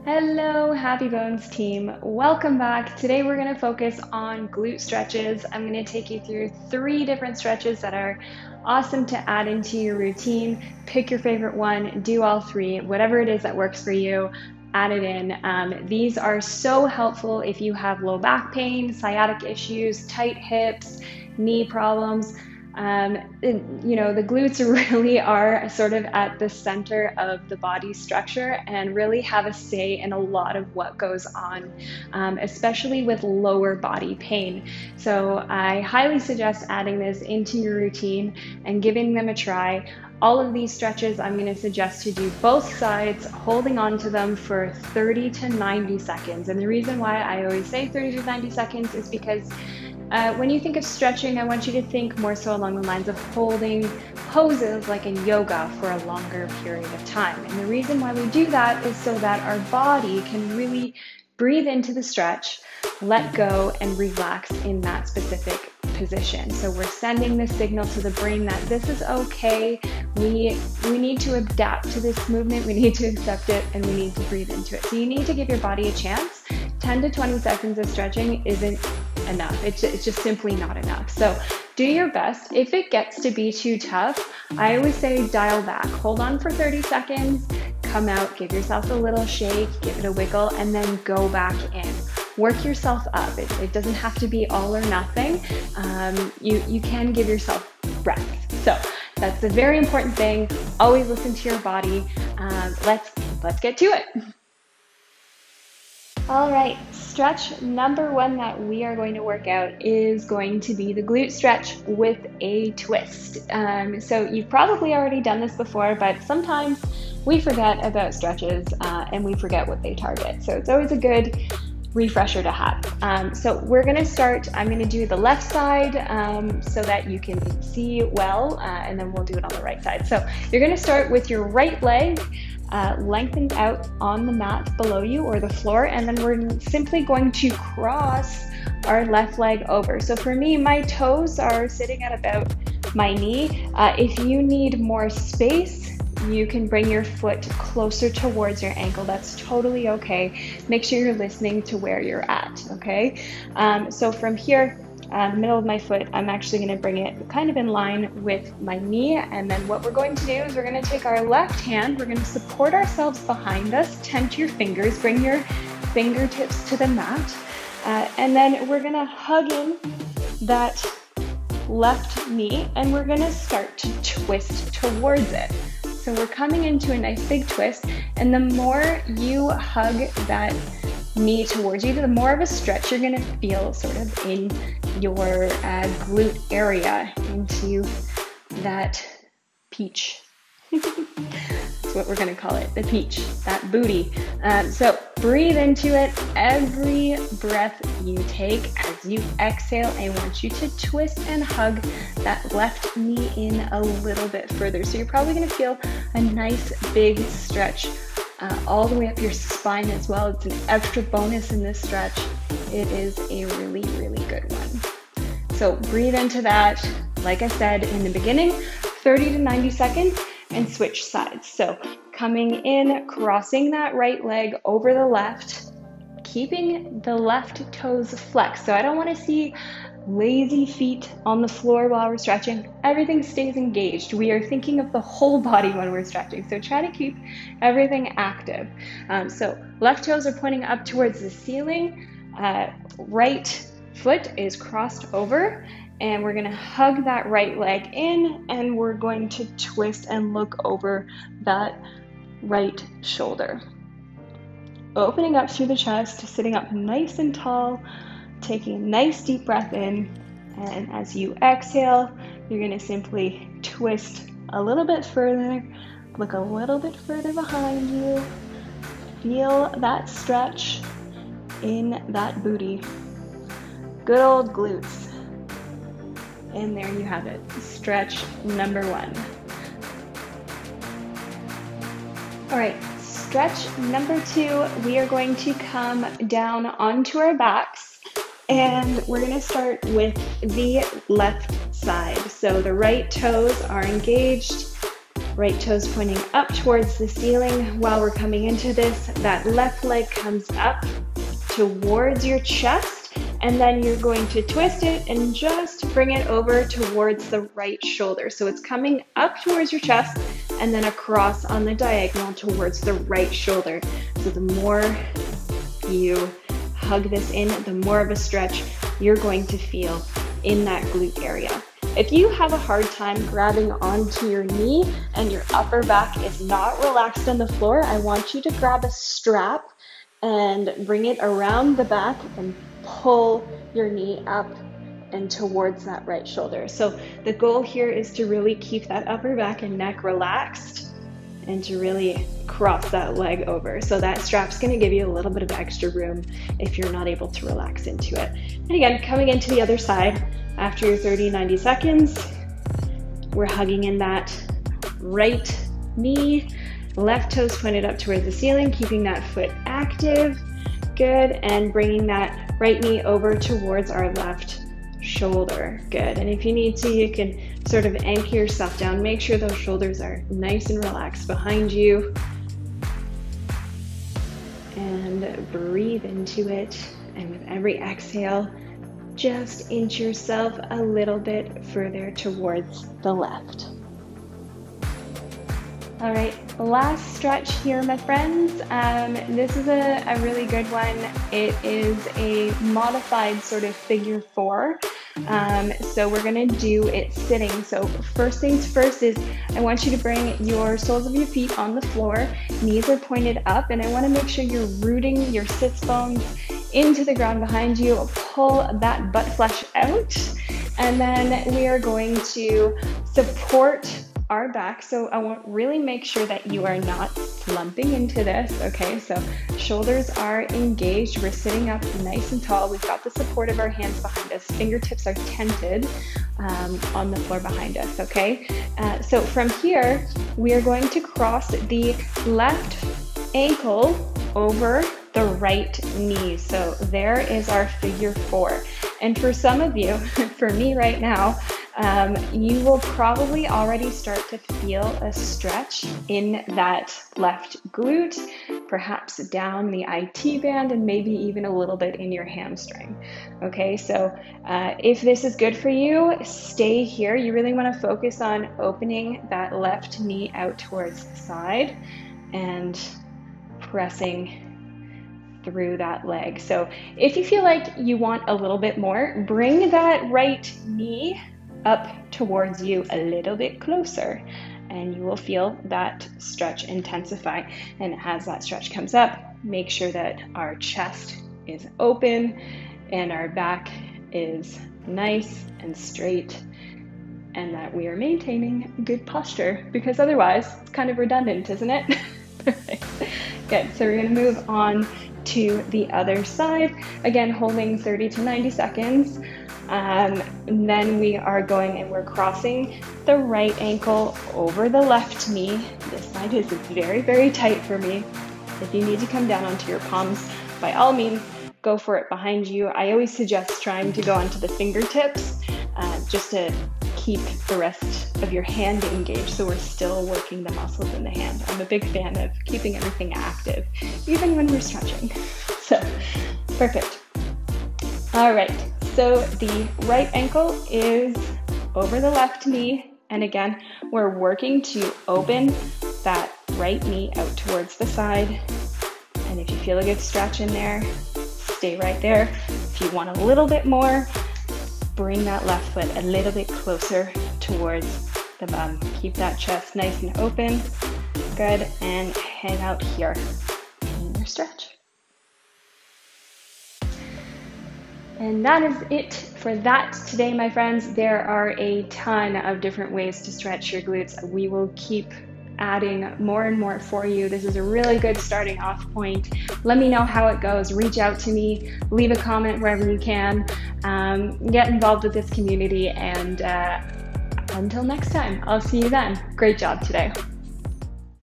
Hello, Happy Bones team. Welcome back. Today we're going to focus on glute stretches. I'm going to take you through 3 different stretches that are awesome to add into your routine. Pick your favorite one, do all 3, whatever it is that works for you, add it in. These are so helpful if you have low back pain, sciatic issues, tight hips, knee problems. The glutes really are sort of at the center of the body structure and really have a say in a lot of what goes on, especially with lower body pain. So I highly suggest adding this into your routine and giving them a try. All of these stretches, I'm going to suggest to do both sides, holding on to them for 30 to 90 seconds. And the reason why I always say 30 to 90 seconds is because when you think of stretching, I want you to think more so along the lines of holding poses like in yoga for a longer period of time. And the reason why we do that is so that our body can really breathe into the stretch, let go, and relax in that specific position. So we're sending the signal to the brain that this is okay. We need to adapt to this movement. We need to accept it, and we need to breathe into it. So you need to give your body a chance. 10 to 20 seconds of stretching isn't enough. It's just simply not enough. So do your best. If it gets to be too tough, I always say dial back. Hold on for 30 seconds, come out, give yourself a little shake, give it a wiggle, and then go back in. Work yourself up. It doesn't have to be all or nothing. You can give yourself breath. So that's a very important thing. Always listen to your body. Let's get to it. All right, stretch number 1 that we are going to work out is going to be the glute stretch with a twist. So you've probably already done this before, but sometimes we forget about stretches and we forget what they target. So it's always a good refresher to have. So we're going to start, I'm going to do the left side so that you can see well, and then we'll do it on the right side. So you're going to start with your right leg lengthened out on the mat below you or the floor, and then we're simply going to cross our left leg over. So for me, my toes are sitting at about my knee. If you need more space, you can bring your foot closer towards your ankle. That's totally okay. Make sure you're listening to where you're at, okay? So from here, the middle of my foot, I'm actually going to bring it kind of in line with my knee. And then what we're going to do is we're going to take our left hand, we're going to support ourselves behind us, tent your fingers, bring your fingertips to the mat, and then we're going to hug in that left knee and we're going to start to twist towards it. So we're coming into a nice big twist, and the more you hug that knee towards you, the more of a stretch you're going to feel sort of in your glute area, into that peach. That's what we're going to call it, the peach, that booty. So breathe into it. Every breath you take, as you exhale, I want you to twist and hug that left knee in a little bit further. So you're probably going to feel a nice big stretch all the way up your spine as well. It's an extra bonus in this stretch. It is a really, really good one. So breathe into that, like I said in the beginning, 30 to 90 seconds, and switch sides. So coming in, crossing that right leg over the left, keeping the left toes flexed. So I don't want to see lazy feet on the floor while we're stretching. Everything stays engaged. We are thinking of the whole body when we're stretching. So try to keep everything active. So left toes are pointing up towards the ceiling. Right foot is crossed over, and we're going to hug that right leg in, and we're going to twist and look over that right shoulder. Opening up through the chest, sitting up nice and tall, taking a nice deep breath in, and as you exhale, you're going to simply twist a little bit further, look a little bit further behind you, feel that stretch in that booty. Good old glutes. And there you have it, stretch number 1. All right, stretch number 2, we are going to come down onto our backs, and we're going to start with the left side. So the right toes are engaged, Right toes pointing up towards the ceiling. While we're coming into this, that left leg comes up towards your chest, and then you're going to twist it and just bring it over towards the right shoulder. So it's coming up towards your chest and then across on the diagonal towards the right shoulder. So the more you hug this in, the more of a stretch you're going to feel in that glute area. If you have a hard time grabbing onto your knee and your upper back is not relaxed on the floor, I want you to grab a strap and bring it around the back and pull your knee up and towards that right shoulder. So the goal here is to really keep that upper back and neck relaxed and to really cross that leg over. So that strap's gonna give you a little bit of extra room if you're not able to relax into it. And again, coming into the other side, after your 30-90 seconds, we're hugging in that right knee, left toes pointed up towards the ceiling, keeping that foot active. Good, and bringing that right knee over towards our left shoulder. Good, and if you need to, you can sort of anchor yourself down. Make sure those shoulders are nice and relaxed behind you. And breathe into it. And with every exhale, just inch yourself a little bit further towards the left. All right, last stretch here, my friends. This is a really good one. It is a modified sort of figure 4. So we're gonna do it sitting. So first things first is I want you to bring your soles of your feet on the floor. Knees are pointed up, and I wanna make sure you're rooting your sits bones into the ground behind you. Pull that butt flesh out. And then we are going to support our back. So I want really make sure that you are not slumping into this. Okay, so shoulders are engaged. We're sitting up nice and tall. We've got the support of our hands behind us. Fingertips are tented on the floor behind us. Okay, so from here, we are going to cross the left ankle over the right knee. So there is our figure 4. And for some of you, for me right now, you will probably already start to feel a stretch in that left glute, perhaps down the IT band, and maybe even a little bit in your hamstring. Okay, so if this is good for you, stay here. You really want to focus on opening that left knee out towards the side and pressing through that leg. So if you feel like you want a little bit more, bring that right knee up towards you a little bit closer, and you will feel that stretch intensify. And as that stretch comes up, make sure that our chest is open and our back is nice and straight, and that we are maintaining good posture, because otherwise it's kind of redundant, isn't it? Perfect. Good, so we're gonna move on to the other side, again holding 30 to 90 seconds. And then we are going and we're crossing the right ankle over the left knee. This side is very, very tight for me. If you need to come down onto your palms, by all means, go for it behind you. I always suggest trying to go onto the fingertips just to keep the rest of your hand engaged, so we're still working the muscles in the hand. I'm a big fan of keeping everything active, even when we're stretching. So, perfect. All right, so the right ankle is over the left knee, and again, we're working to open that right knee out towards the side. And if you feel a good stretch in there, stay right there. If you want a little bit more, bring that left foot a little bit closer towards the bum. Keep that chest nice and open. Good, and hang out here in your stretch. And that is it for that today, my friends. There are a ton of different ways to stretch your glutes. We will keep adding more and more for you. This is a really good starting off point. Let me know how it goes. Reach out to me, leave a comment wherever you can, get involved with this community, and until next time, I'll see you then. Great job today.